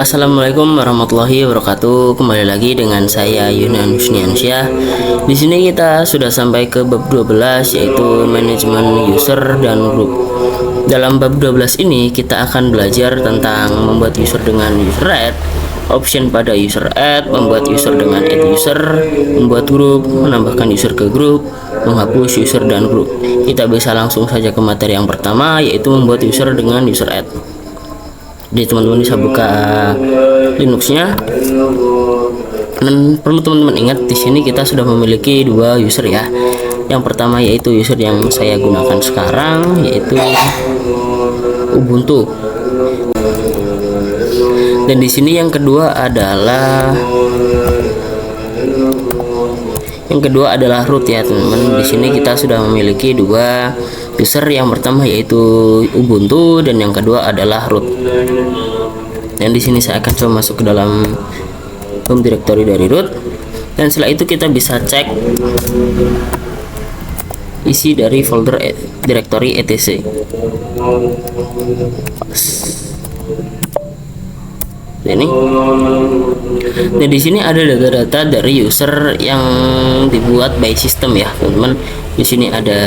Assalamualaikum warahmatullahi wabarakatuh. Kembali lagi dengan saya Yunan Husniansyah. Di sini kita sudah sampai ke bab 12, yaitu manajemen user dan grup. Dalam bab 12 ini kita akan belajar tentang membuat user dengan user add, option pada user add, membuat user dengan add user, membuat grup, menambahkan user ke grup, menghapus user dan grup. Kita bisa langsung saja ke materi yang pertama, yaitu membuat user dengan user add. Jadi teman-teman bisa buka Linuxnya, dan perlu teman-teman ingat di sini kita sudah memiliki dua user ya. Yang pertama yaitu user yang saya gunakan sekarang, yaitu Ubuntu. Dan di sini yang kedua adalah root ya teman-teman. Di sini kita sudah memiliki dua user, yang pertama yaitu Ubuntu dan yang kedua adalah root. Dan di sini saya akan coba masuk ke dalam home directory dari root, dan setelah itu kita bisa cek isi dari folder directory etc. Ini. Nah, di sini ada data-data dari user yang dibuat by system ya, teman-teman. Di sini ada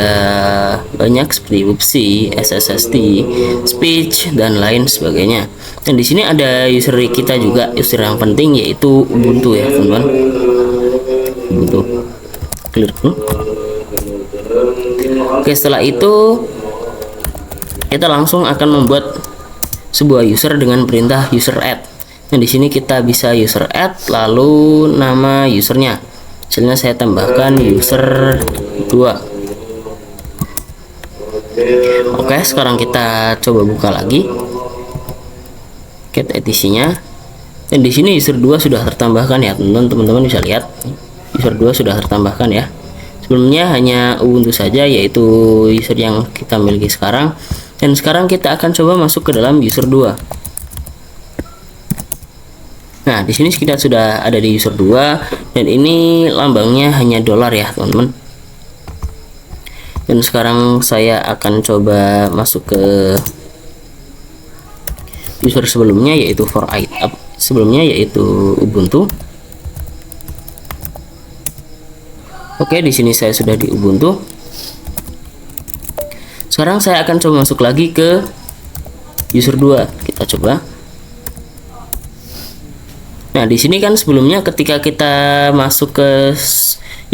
banyak seperti whoopsie, SSSD, speech dan lain sebagainya. Dan di sini ada user kita juga, user yang penting yaitu Ubuntu ya, teman-teman. Ubuntu. Clear. Oke, setelah itu kita langsung akan membuat sebuah user dengan perintah user add. Nah, di sini kita bisa user add lalu nama usernya. Misalnya saya tambahkan user 2. Oke, sekarang kita coba buka lagi cat etc-nya. Dan di sini user 2 sudah tertambahkan ya, teman-teman bisa lihat. User 2 sudah tertambahkan ya. Sebelumnya hanya Ubuntu saja, yaitu user yang kita miliki sekarang. Dan sekarang kita akan coba masuk ke dalam user 2. Nah, di sini kita sudah ada di user 2 dan ini lambangnya hanya dolar ya, teman-teman. Dan sekarang saya akan coba masuk ke user sebelumnya, yaitu Ubuntu. Oke, di sini saya sudah di Ubuntu. Sekarang saya akan coba masuk lagi ke user 2. Kita coba. Nah, di sini kan sebelumnya ketika kita masuk ke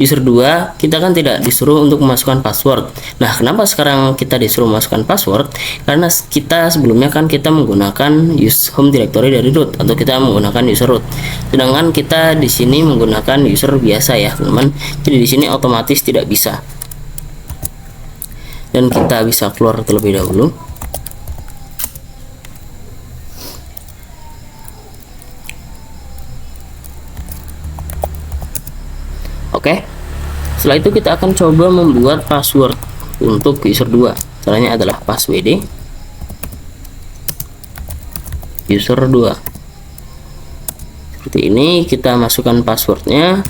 user 2, kita kan tidak disuruh untuk memasukkan password. Nah, kenapa sekarang kita disuruh memasukkan password? Karena kita sebelumnya kan kita menggunakan home directory dari root, atau kita menggunakan user root. Sedangkan kita di sini menggunakan user biasa ya, teman-teman. Jadi di sini otomatis tidak bisa. Dan kita bisa keluar terlebih dahulu. Oke, setelah itu kita akan coba membuat password untuk user 2. Caranya adalah passwd user 2. Seperti ini, kita masukkan passwordnya.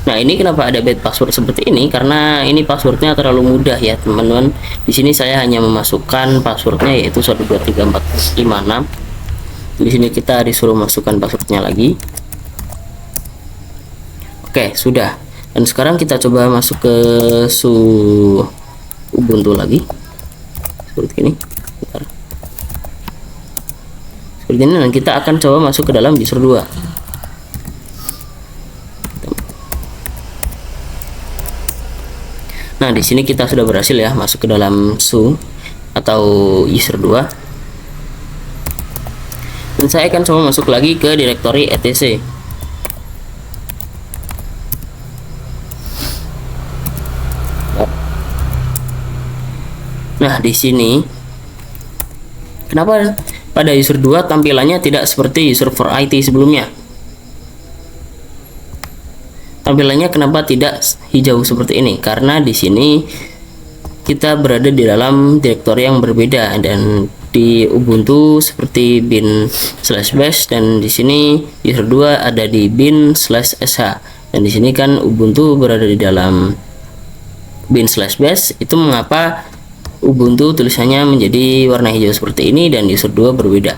Nah, ini kenapa ada bad password seperti ini? Karena ini passwordnya terlalu mudah ya, teman-teman. Di sini saya hanya memasukkan passwordnya yaitu 123456. Di sini kita disuruh masukkan passwordnya lagi. Oke, sudah. Dan sekarang kita coba masuk ke Ubuntu lagi. Seperti ini. Bentar. Seperti ini, dan kita akan coba masuk ke dalam user 2. Nah, di sini kita sudah berhasil ya masuk ke dalam atau user 2. Dan saya akan coba masuk lagi ke directory etc. Nah, di sini kenapa pada user 2 tampilannya tidak seperti user for IT sebelumnya? Tampilannya kenapa tidak hijau seperti ini? Karena di sini kita berada di dalam direktori yang berbeda, dan di Ubuntu seperti bin/bash, dan di sini user 2 ada di bin/sh, dan di sini kan Ubuntu berada di dalam bin/bash. Itu mengapa Ubuntu tulisannya menjadi warna hijau seperti ini dan user 2 berbeda.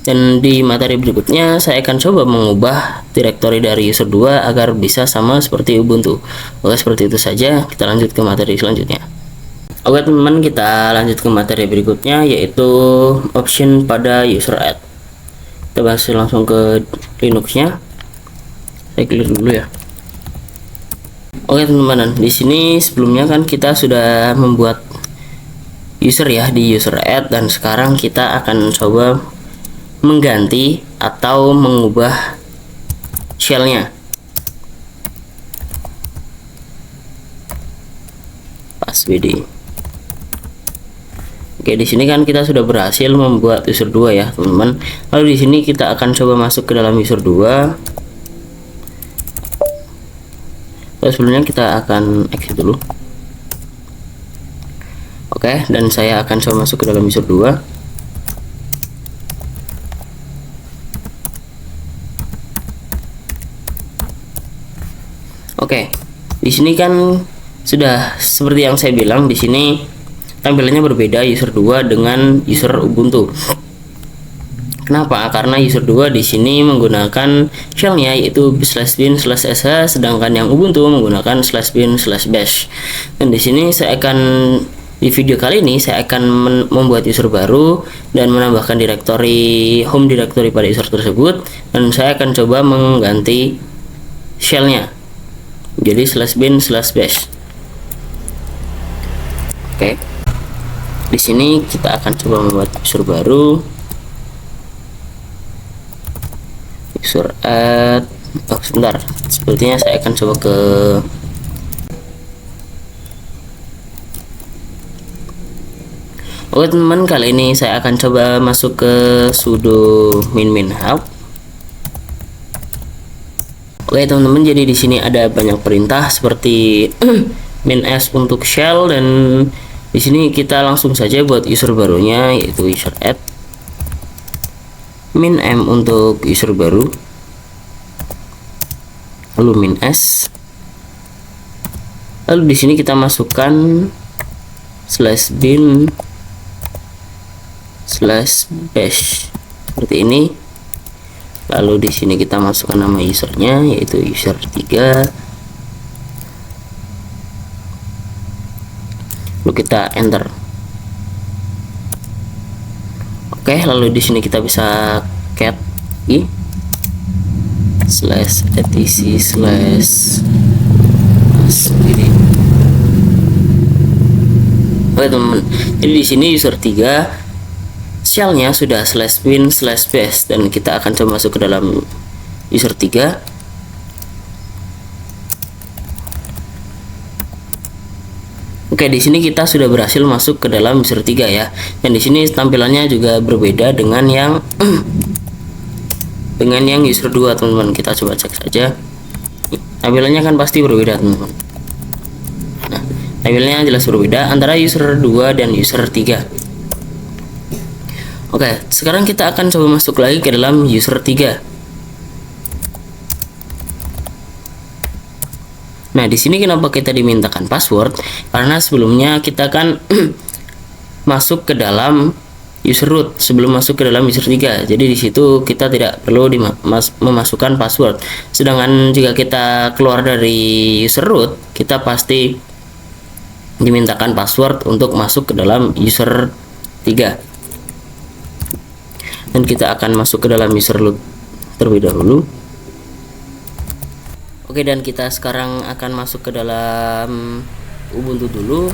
Dan di materi berikutnya saya akan coba mengubah direktori dari user 2 agar bisa sama seperti Ubuntu. Oke, seperti itu saja. Kita lanjut ke materi selanjutnya. Oke teman-teman, kita lanjut ke materi berikutnya, yaitu option pada user add. Kita bahas langsung ke Linuxnya. Saya clear dulu ya. Oke teman-teman, di sini sebelumnya kan kita sudah membuat user ya di user add, dan sekarang kita akan coba mengganti atau mengubah shellnya. Passwd. Oke, di sini kan kita sudah berhasil membuat user 2 ya teman-teman. Lalu di sini kita akan coba masuk ke dalam user 2. Lalu sebelumnya kita akan exit dulu. Oke, dan saya akan coba masuk ke dalam user 2. Oke, di sini kan sudah seperti yang saya bilang, di sini tampilannya berbeda user 2 dengan user Ubuntu. Kenapa? Karena user 2 di sini menggunakan shellnya yaitu /bin/sh, sedangkan yang Ubuntu menggunakan /bin/bash. Dan di sini di video kali ini saya akan membuat user baru dan menambahkan home directory pada user tersebut, dan saya akan coba mengganti shellnya jadi /bin/bash. Oke, di sini kita akan coba membuat user baru, user add. Sebentar, sepertinya saya akan coba ke Oke teman-teman, kali ini saya akan coba masuk ke sudo min-help. Oke teman-teman, jadi di sini ada banyak perintah seperti min-s untuk shell, dan di sini kita langsung saja buat user barunya yaitu user add, min-m untuk user baru, lalu min-s, lalu di sini kita masukkan /bin/bash seperti ini. Lalu di sini kita masukkan nama usernya yaitu user 3. Lalu kita enter. Oke, lalu di sini kita bisa cat i /etc/passwd. Oke teman-teman, jadi di sini user 3 shellnya sudah /bin/bash, dan kita akan coba masuk ke dalam user 3. Oke, di sini kita sudah berhasil masuk ke dalam user 3 ya, dan di sini tampilannya juga berbeda dengan yang user 2 teman-teman. Kita coba cek saja, tampilannya kan pasti berbeda teman-teman. Nah, tampilannya jelas berbeda antara user 2 dan user 3. Oke, sekarang kita akan coba masuk lagi ke dalam user 3. Nah, di sini kenapa kita dimintakan password? Karena sebelumnya kita kan masuk ke dalam user root sebelum masuk ke dalam user 3. Jadi di situ kita tidak perlu memasukkan password. Sedangkan jika kita keluar dari user root, kita pasti dimintakan password untuk masuk ke dalam user 3. Dan kita akan masuk ke dalam user root terlebih dahulu. Oke, dan kita sekarang akan masuk ke dalam Ubuntu dulu.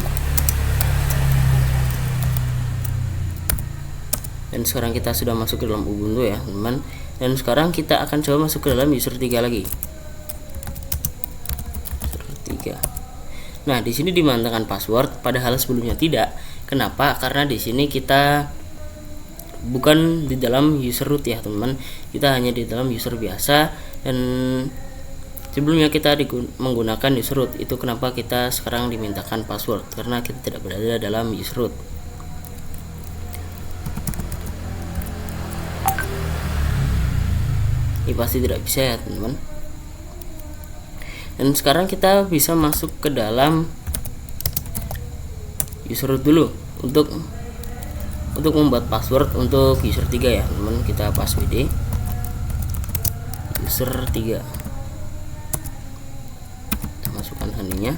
Dan sekarang kita sudah masuk ke dalam Ubuntu ya teman-teman. Dan sekarang kita akan coba masuk ke dalam user 3 lagi. User 3. Nah, di sini dimantakan password padahal sebelumnya tidak. Kenapa? Karena di sini kita bukan di dalam user root ya teman-teman, kita hanya di dalam user biasa, dan sebelumnya kita menggunakan user root. Itu kenapa kita sekarang dimintakan password, karena kita tidak berada dalam user root. Ini pasti tidak bisa ya teman-teman. Dan sekarang kita bisa masuk ke dalam user root dulu. untuk membuat password untuk user 3 ya teman-teman. Kita passwd user 3, kita masukkan sandinya.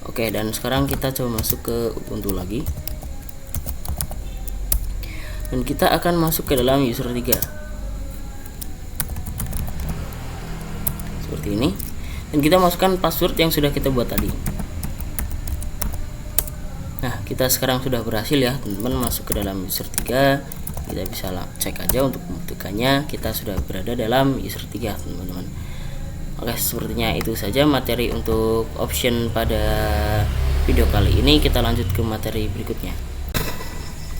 Oke, dan sekarang kita coba masuk ke Ubuntu lagi, dan kita akan masuk ke dalam user 3 seperti ini, dan kita masukkan password yang sudah kita buat tadi. Nah, kita sekarang sudah berhasil ya teman-teman masuk ke dalam user 3. Kita bisa cek aja untuk membuktikannya kita sudah berada dalam user 3 teman-teman. Oke, sepertinya itu saja materi untuk option pada video kali ini. Kita lanjut ke materi berikutnya.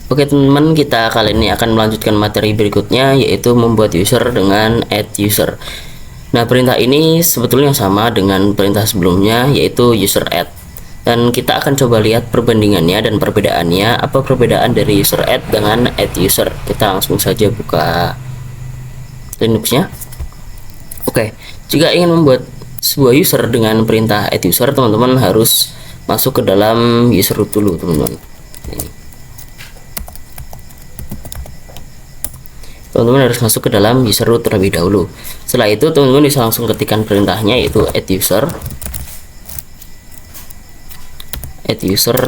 Oke teman-teman, kita kali ini akan melanjutkan materi berikutnya, yaitu membuat user dengan add user. Nah, perintah ini sebetulnya sama dengan perintah sebelumnya, yaitu user add. Dan kita akan coba lihat perbandingannya dan perbedaannya. Apa perbedaan dari user add dengan add user? Kita langsung saja buka Linuxnya. Oke, jika ingin membuat sebuah user dengan perintah add user, teman-teman harus masuk ke dalam user root dulu teman-teman. Teman-teman harus masuk ke dalam user root terlebih dahulu. Setelah itu teman-teman bisa langsung ketikkan perintahnya, yaitu add user,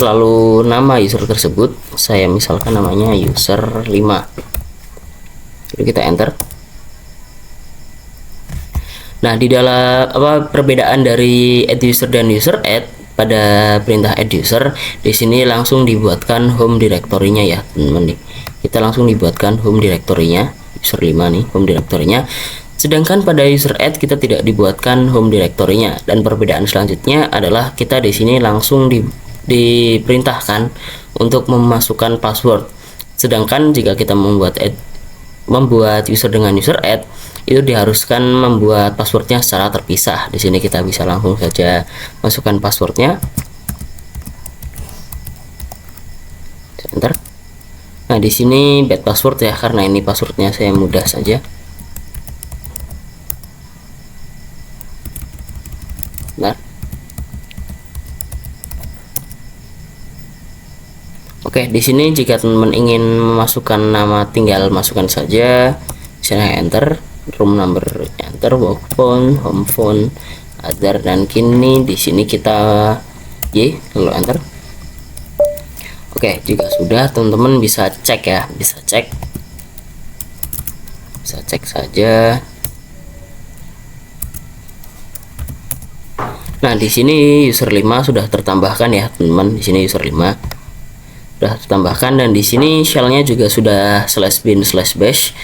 lalu nama user tersebut, saya misalkan namanya user 5. Jadi kita enter. Nah, di dalam perbedaan dari add user dan user add, pada perintah add user di sini langsung dibuatkan home directory-nya ya teman-teman nih. Kita langsung dibuatkan home directory-nya user 5 nih, home directory-nya. Sedangkan pada user add kita tidak dibuatkan home directory-nya. Dan perbedaan selanjutnya adalah kita di sini langsung diperintahkan untuk memasukkan password. Sedangkan jika kita membuat user dengan user add, itu diharuskan membuat passwordnya secara terpisah. Di sini kita bisa langsung saja masukkan passwordnya. Enter. Nah, di sini bad password ya, karena ini passwordnya saya mudah saja. Nah, oke, di sini jika teman-teman ingin memasukkan nama, tinggal masukkan saja. Misalnya enter, room number enter, work phone, home phone, other, dan kini di sini kita lalu enter. Oke, jika sudah teman-teman bisa cek ya, bisa cek saja. Nah, di sini user 5 sudah tertambahkan ya teman-teman. Di sini user 5 sudah tertambahkan, dan di sini shellnya juga sudah /bin/bash,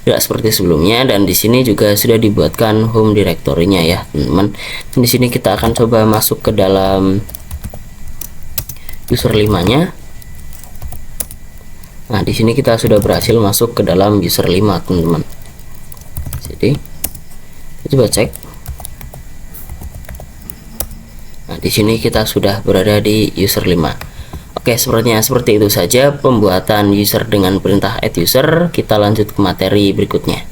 tidak seperti sebelumnya. Dan di sini juga sudah dibuatkan home directory-nya ya teman-teman. Di sini kita akan coba masuk ke dalam user 5-nya. Nah, di sini kita sudah berhasil masuk ke dalam user 5 teman-teman. Jadi kita coba cek. Nah, di sini kita sudah berada di user 5. Oke, sepertinya seperti itu saja pembuatan user dengan perintah add user. Kita lanjut ke materi berikutnya.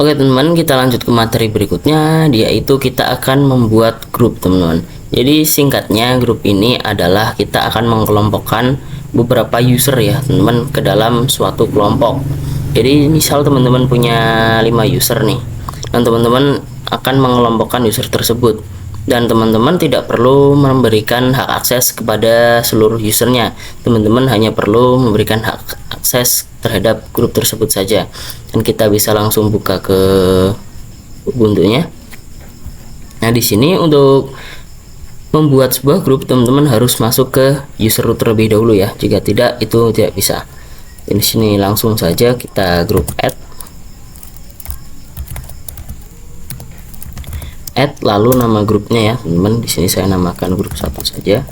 Oke teman-teman, kita lanjut ke materi berikutnya, yaitu kita akan membuat grup teman-teman. Jadi singkatnya, grup ini adalah kita akan mengelompokkan beberapa user ya teman-teman ke dalam suatu kelompok. Jadi misal teman-teman punya 5 user nih, dan teman-teman akan mengelompokkan user tersebut, dan teman-teman tidak perlu memberikan hak akses kepada seluruh usernya. Teman-teman hanya perlu memberikan hak akses terhadap grup tersebut saja, dan kita bisa langsung buka ke Ubuntu-nya. Nah, di sini untuk membuat sebuah grup teman-teman harus masuk ke user root terlebih dahulu ya. Jika tidak, itu tidak bisa. Di sini langsung saja kita grup add lalu nama grupnya ya teman-teman. Di sini saya namakan grup 1 saja.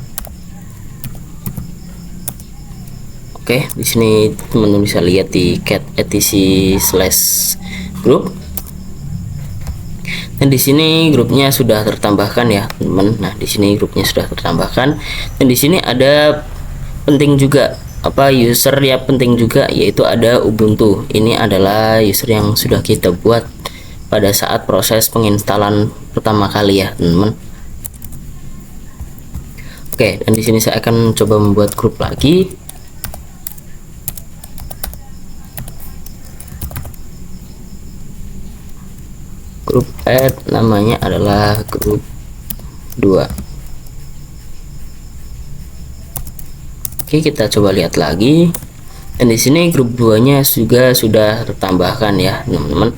Oke, di sini teman-teman bisa lihat di cat etc/group. Dan di sini grupnya sudah tertambahkan ya teman-teman. Nah, di sini grupnya sudah tertambahkan, dan di sini ada penting juga user ya penting juga, yaitu ada Ubuntu. Ini adalah user yang sudah kita buat pada saat proses penginstalan pertama kali ya teman-teman. Oke, dan di sini saya akan coba membuat grup lagi. Grup add namanya adalah grup 2. Oke, kita coba lihat lagi. Dan di sini grup 2-nya juga sudah tertambahkan ya, teman-teman.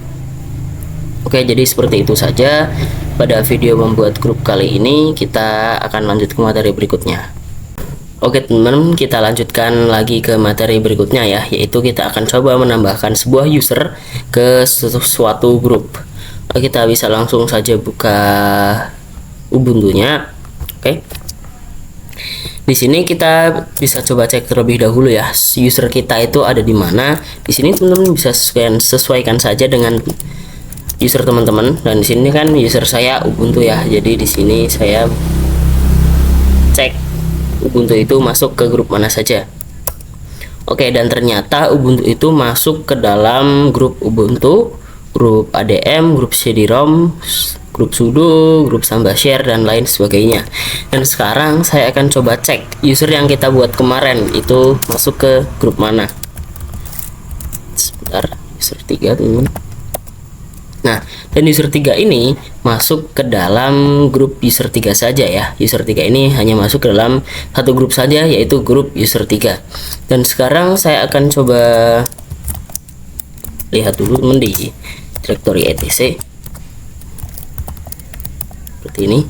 Oke, jadi seperti itu saja pada video membuat grup kali ini. Kita akan lanjut ke materi berikutnya. Oke, teman-teman, kita lanjutkan lagi ke materi berikutnya ya, yaitu kita akan coba menambahkan sebuah user ke suatu grup. Kita bisa langsung saja buka Ubuntu-nya. Oke. Di sini kita bisa coba cek terlebih dahulu ya, user kita itu ada di mana. Di sini teman-teman bisa sesuaikan saja dengan user teman-teman. Dan di sini kan user saya Ubuntu ya. Jadi di sini saya cek Ubuntu itu masuk ke grup mana saja. Oke, dan ternyata Ubuntu itu masuk ke dalam grup Ubuntu, grup ADM, grup CD-ROM, grup sudo, grup Samba share, dan lain sebagainya. Dan sekarang saya akan coba cek user yang kita buat kemarin itu masuk ke grup mana. Sebentar, user 3 teman-teman. Nah, dan user 3 ini masuk ke dalam grup user 3 saja ya. User 3 ini hanya masuk ke dalam satu grup saja, yaitu grup user 3. Dan sekarang saya akan coba lihat dulu teman di directory etc seperti ini.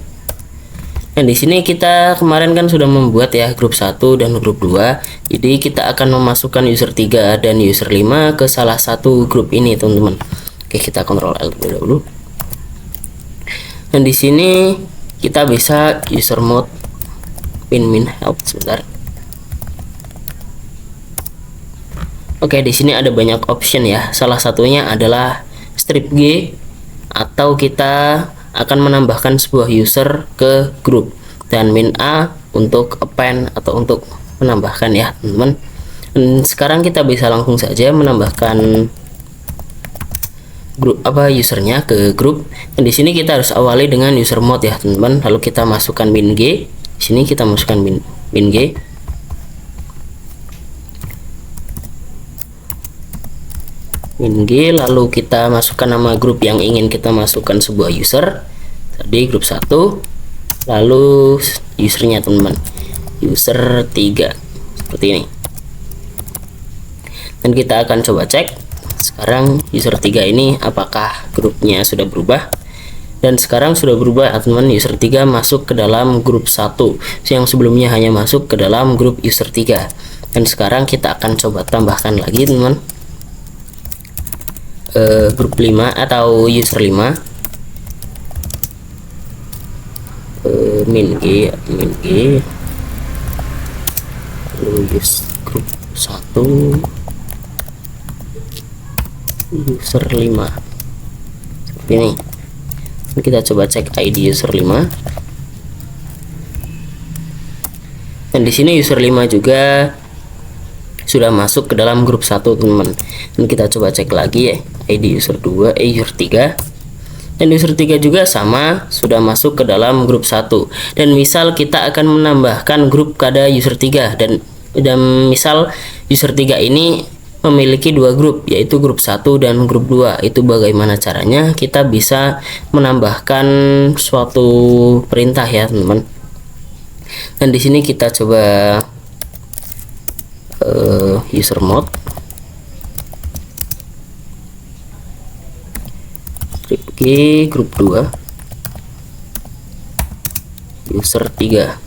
Dan di sini kita kemarin kan sudah membuat ya grup 1 dan grup 2. Jadi kita akan memasukkan user 3 dan user 5 ke salah satu grup ini, teman-teman. Oke, kita Ctrl L terlebih dahulu. Dan di sini kita bisa user mode min help sebentar. Oke, di sini ada banyak option ya. Salah satunya adalah strip G, atau kita akan menambahkan sebuah user ke grup, dan min A untuk append atau untuk menambahkan ya, teman-teman. Dan sekarang kita bisa langsung saja menambahkan grup usernya ke grup. Dan di sini kita harus awali dengan user mode ya, teman-teman. Lalu kita masukkan min G. Di sini kita masukkan min G. Min G, lalu kita masukkan nama grup yang ingin kita masukkan sebuah user. Tadi grup 1, lalu usernya teman-teman, user 3 seperti ini. Dan kita akan coba cek sekarang user 3 ini apakah grupnya sudah berubah. Dan sekarang sudah berubah teman-teman, user 3 masuk ke dalam grup 1 yang sebelumnya hanya masuk ke dalam grup user 3. Dan sekarang kita akan coba tambahkan lagi teman-teman, grup 5 atau user 5, min G, lalu grup 1 user 5 seperti ini. Kita coba cek ID user 5. Dan di sini user 5 juga sudah masuk ke dalam grup 1, teman-teman. Dan kita coba cek lagi ya, ID user 2, user 3. Dan user 3 juga sama, sudah masuk ke dalam grup 1. Dan misal kita akan menambahkan grup pada user 3, dan misal user 3 ini memiliki dua grup, yaitu grup 1 dan grup 2. Itu bagaimana caranya? Kita bisa menambahkan suatu perintah ya, teman-teman. Dan di sini kita coba user mode strip G grup 2 user 3.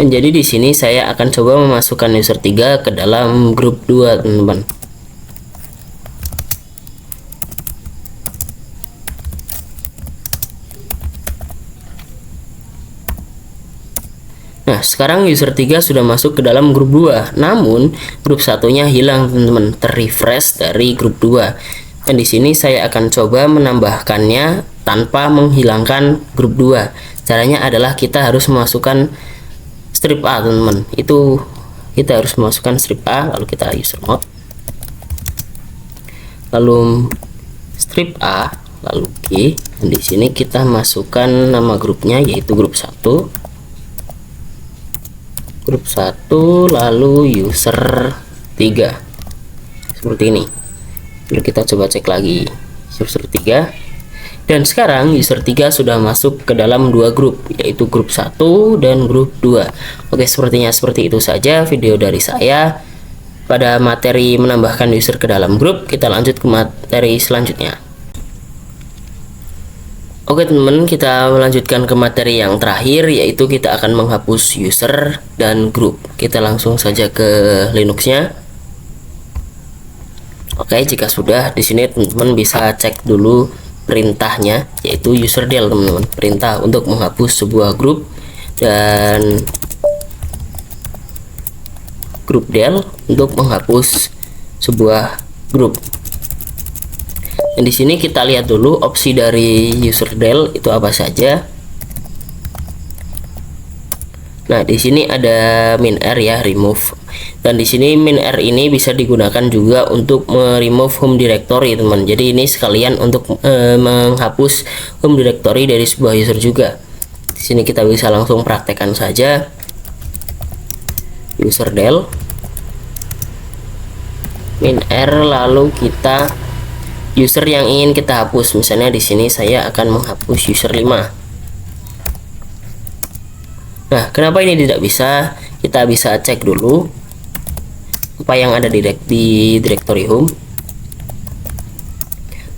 Dan jadi di sini saya akan coba memasukkan user 3 ke dalam grup 2, teman-teman. Nah, sekarang user 3 sudah masuk ke dalam grup 2, namun grup satunya hilang, teman-teman, terrefresh dari grup 2. Dan di sini saya akan coba menambahkannya tanpa menghilangkan grup 2. Caranya adalah kita harus memasukkan strip A, teman-teman. Itu kita harus memasukkan strip A, lalu kita user mode, lalu strip A, lagi. Di sini kita masukkan nama grupnya yaitu grup 1. Grup 1 lalu user 3. Seperti ini. Lalu kita coba cek lagi user 3. Dan sekarang user 3 sudah masuk ke dalam dua grup, yaitu grup 1 dan grup 2. Oke, sepertinya seperti itu saja video dari saya. Pada materi menambahkan user ke dalam grup, kita lanjut ke materi selanjutnya. Oke teman-teman, kita melanjutkan ke materi yang terakhir, yaitu kita akan menghapus user dan grup. Kita langsung saja ke Linuxnya. Oke, jika sudah, di sini teman-teman bisa cek dulu perintahnya, yaitu userdel teman-teman. Perintah untuk menghapus sebuah grup dan grup del untuk menghapus sebuah grup. Dan di sini kita lihat dulu opsi dari userdel itu apa saja. Nah, di sini ada min-r ya, remove. Dan di sini min-r ini bisa digunakan juga untuk remove home directory, teman. Jadi ini sekalian untuk menghapus home directory dari sebuah user juga. Di sini kita bisa langsung praktekkan saja. Userdel min-r, lalu kita user yang ingin kita hapus. Misalnya di sini saya akan menghapus user 5. Nah, kenapa ini tidak bisa? Kita bisa cek dulu apa yang ada di directory home.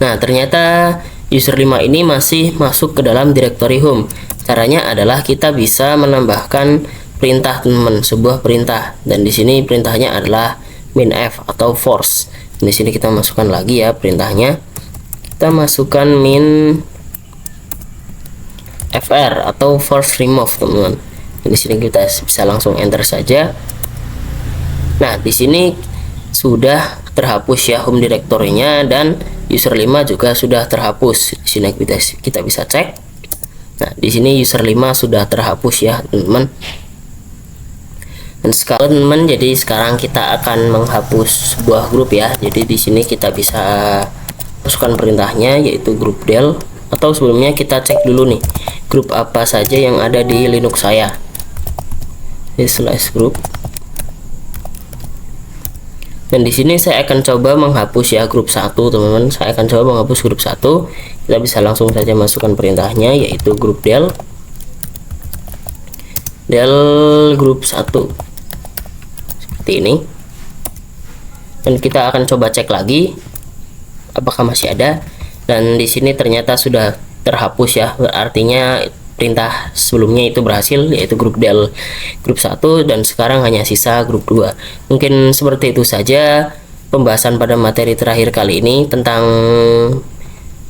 Nah, ternyata user 5 ini masih masuk ke dalam directory home. Caranya adalah kita bisa menambahkan perintah teman, sebuah perintah. Dan di sini perintahnya adalah min-f atau force. Di sini kita masukkan lagi ya perintahnya. Kita masukkan min fr atau force remove, teman-teman. Di sini kita bisa langsung enter saja. Nah, di sini sudah terhapus ya home directory-nya dan user 5 juga sudah terhapus. Di sini kita bisa cek. Nah, di sini user 5 sudah terhapus ya, teman-teman. Dan sekarang teman-teman, jadi sekarang kita akan menghapus sebuah grup ya. Jadi di sini kita bisa masukkan perintahnya yaitu grup del, atau sebelumnya kita cek dulu nih grup apa saja yang ada di Linux saya. Di slash group. Dan di sini saya akan coba menghapus ya grup 1, teman-teman. Saya akan coba menghapus grup 1. Kita bisa langsung saja masukkan perintahnya yaitu grup del grup 1. Seperti ini. Dan kita akan coba cek lagi apakah masih ada. Dan di sini ternyata sudah terhapus ya, artinya perintah sebelumnya itu berhasil, yaitu grup del grup 1, dan sekarang hanya sisa grup 2. Mungkin seperti itu saja pembahasan pada materi terakhir kali ini tentang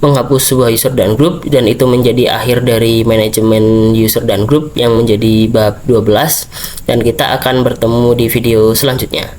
menghapus sebuah user dan grup, dan itu menjadi akhir dari manajemen user dan grup yang menjadi bab 12, dan kita akan bertemu di video selanjutnya.